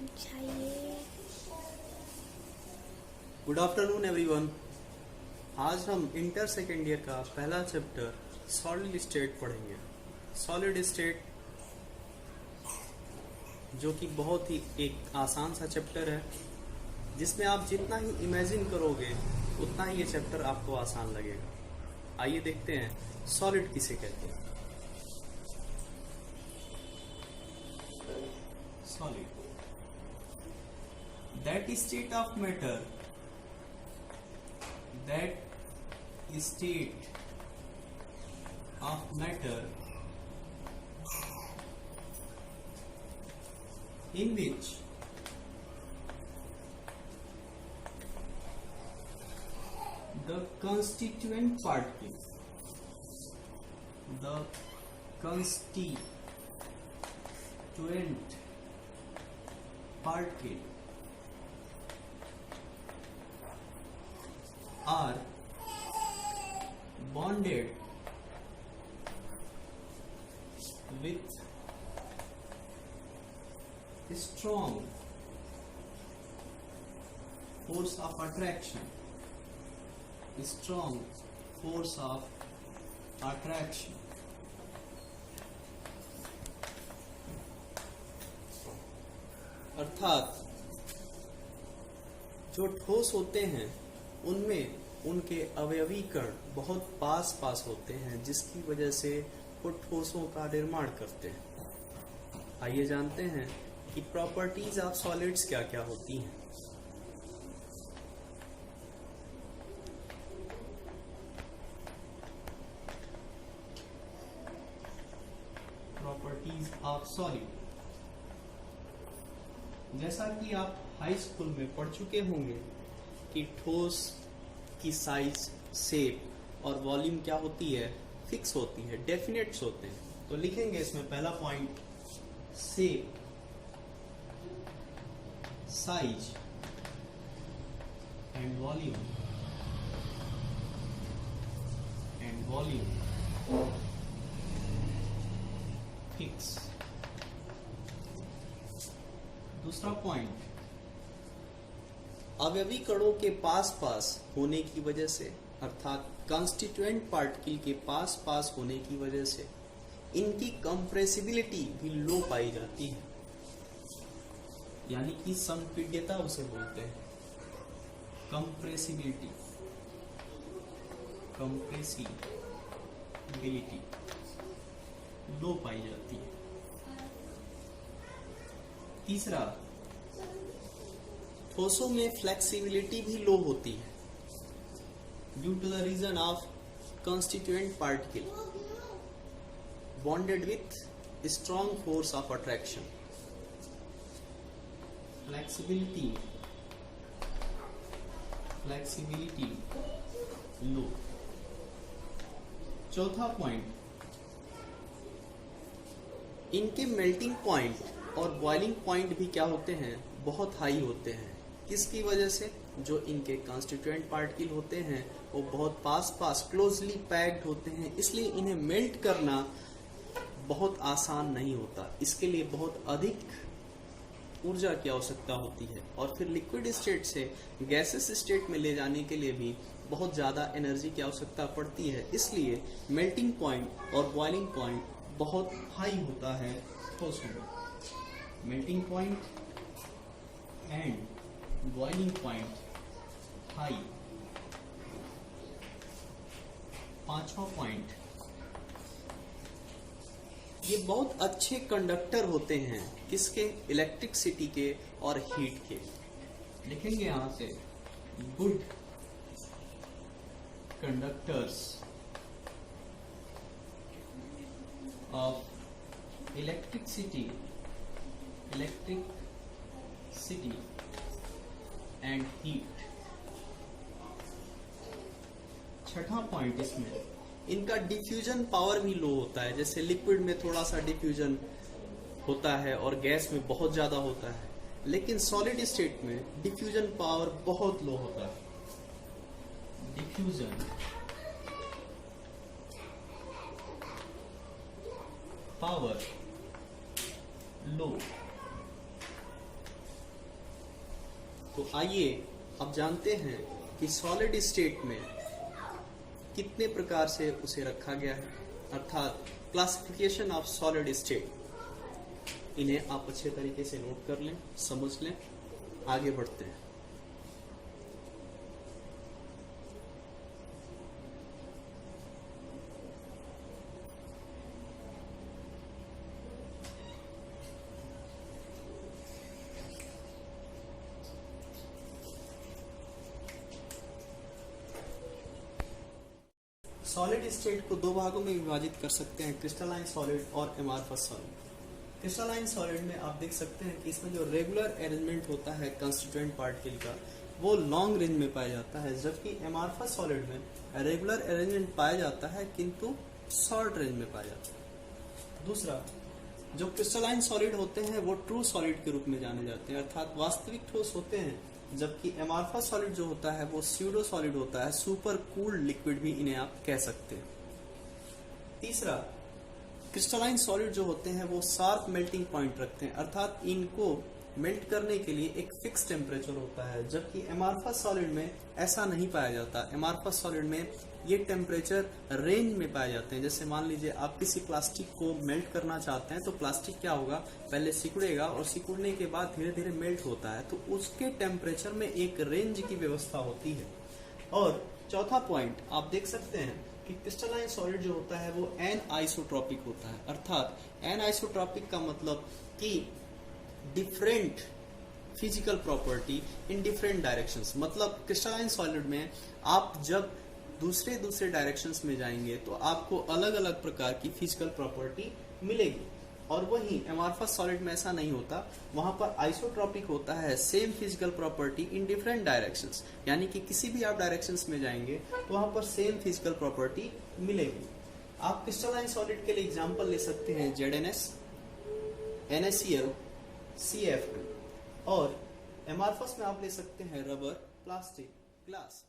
चाहिए। Good afternoon everyone. आज हम इंटर सेकेंड ईयर का पहला चैप्टर सॉलिड स्टेट पढ़ेंगे। सॉलिड स्टेट जो कि बहुत ही एक आसान सा चैप्टर है, जिसमें आप जितना ही इमेजिन करोगे उतना ही ये चैप्टर आपको आसान लगेगा। आइए देखते हैं सॉलिड किसे कहते हैं। Solid that state of matter in which the constituent particle are bonded with strong force of attraction. अर्थात जो ठोस होते हैं उनमें उनके अवयवी कण बहुत पास होते हैं, जिसकी वजह से वो ठोसों का निर्माण करते हैं। आइए जानते हैं कि प्रॉपर्टीज ऑफ सॉलिड्स क्या क्या होती हैं। प्रॉपर्टीज ऑफ सॉलिड, जैसा कि आप हाई स्कूल में पढ़ चुके होंगे कि ठोस की साइज, शेप और वॉल्यूम क्या होती है, फिक्स होती है, डेफिनेट्स होते हैं। तो लिखेंगे इसमें पहला point shape, size and volume fix. दूसरा पॉइंट अवयवी कणों के पास होने की वजह से, अर्थात कॉन्स्टिट्यूएंट पार्टिकल के पास होने की वजह से इनकी कंप्रेसिबिलिटी भी लो पाई जाती है, यानी कि संपीड्यता उसे बोलते हैं। कंप्रेसिबिलिटी लो पाई जाती है। तीसरा, ठोसों में फ्लेक्सिबिलिटी भी लो होती है due to the reason of constituent particle bonded with strong force of attraction. Flexibility low. चौथा पॉइंट, इनके मेल्टिंग पॉइंट और बॉइलिंग पॉइंट भी क्या होते हैं, बहुत हाई होते हैं। किसकी वजह से? जो इनके कॉन्स्टिट्यूएंट पार्टिकल होते हैं वो बहुत पास क्लोजली पैक्ड होते हैं, इसलिए इन्हें मेल्ट करना बहुत आसान नहीं होता। इसके लिए बहुत अधिक ऊर्जा की आवश्यकता होती है, और फिर लिक्विड स्टेट से गैसेस स्टेट में ले जाने के लिए भी बहुत ज़्यादा एनर्जी की आवश्यकता पड़ती है। इसलिए मेल्टिंग पॉइंट और बॉइलिंग पॉइंट बहुत हाई होता है ठोसों में। Melting point and boiling point high. पांचवा पॉइंट, ये बहुत अच्छे कंडक्टर होते हैं, किसके? इलेक्ट्रिसिटी के और हीट के। लिखेंगे यहां से good conductors of electricity and heat. छठा पॉइंट, इसमें इनका डिफ्यूजन पावर भी लो होता है। जैसे लिक्विड में थोड़ा सा डिफ्यूजन होता है और गैस में बहुत ज्यादा होता है, लेकिन सॉलिड स्टेट में डिफ्यूजन पावर बहुत लो होता है। डिफ्यूजन पावर लो। तो आइए अब जानते हैं कि सॉलिड स्टेट में कितने प्रकार से उसे रखा गया है, अर्थात क्लासिफिकेशन ऑफ सॉलिड स्टेट। इन्हें आप अच्छे तरीके से नोट कर लें, समझ लें, आगे बढ़ते हैं। सॉलिड स्टेट को दो भागों में विभाजित कर सकते हैं, क्रिस्टलाइन सॉलिड और एमार्फस सॉलिड। क्रिस्टलाइन सॉलिड में आप देख सकते हैं कि इसमें जो रेगुलर अरेंजमेंट होता है कंस्टिट्यूएंट पार्टिकल का, वो लॉन्ग रेंज में पाया जाता है, जबकि एमार्फस सॉलिड में रेगुलर अरेंजमेंट पाया जाता है किंतु शॉर्ट रेंज में पाया जाता है। दूसरा, जो क्रिस्टलाइन सॉलिड होते हैं वो ट्रू सॉलिड के रूप में जाने जाते हैं, अर्थात वास्तविक ठोस होते हैं, जबकि एमार्फस सॉलिड जो होता है वो स्यूडो सॉलिड होता है, सुपर कूल्ड लिक्विड भी इन्हें आप कह सकते हैं। तीसरा, क्रिस्टलाइन सॉलिड जो होते हैं वो शार्प मेल्टिंग पॉइंट रखते हैं, अर्थात इनको मेल्ट करने के लिए एक फिक्स टेम्परेचर होता है, जबकि एमार्फस सॉलिड में ऐसा नहीं पाया जाता। एमार्फस सॉलिड में ये टेम्परेचर रेंज में पाए जाते हैं। जैसे मान लीजिए आप किसी प्लास्टिक को मेल्ट करना चाहते हैं, तो प्लास्टिक क्या होगा, पहले सिकुड़ेगा और सिकुड़ने के बाद धीरे धीरे मेल्ट होता है, तो उसके टेम्परेचर में एक रेंज की व्यवस्था होती है। और चौथा पॉइंट आप देख सकते हैं कि क्रिस्टलाइन सॉलिड जो होता है वो एन आइसोट्रॉपिक होता है, अर्थात एन आइसोट्रॉपिक का मतलब कि different physical property in different directions. मतलब क्रिस्टलाइन सॉलिड में आप जब दूसरे डायरेक्शंस में जाएंगे तो आपको अलग अलग प्रकार की फिजिकल प्रॉपर्टी मिलेगी, और वहीं एमार्फस सॉलिड में ऐसा नहीं होता, वहां पर आइसोट्रॉपिक होता है, same physical property in different directions, यानी कि किसी भी आप डायरेक्शंस में जाएंगे तो वहां पर सेम फिजिकल प्रॉपर्टी मिलेगी। आप क्रिस्टलाइन सॉलिड के लिए एग्जाम्पल ले सकते हैं ZnS, NaCl, CF2, और एमार्फस में आप ले सकते हैं रबर, प्लास्टिक, ग्लास।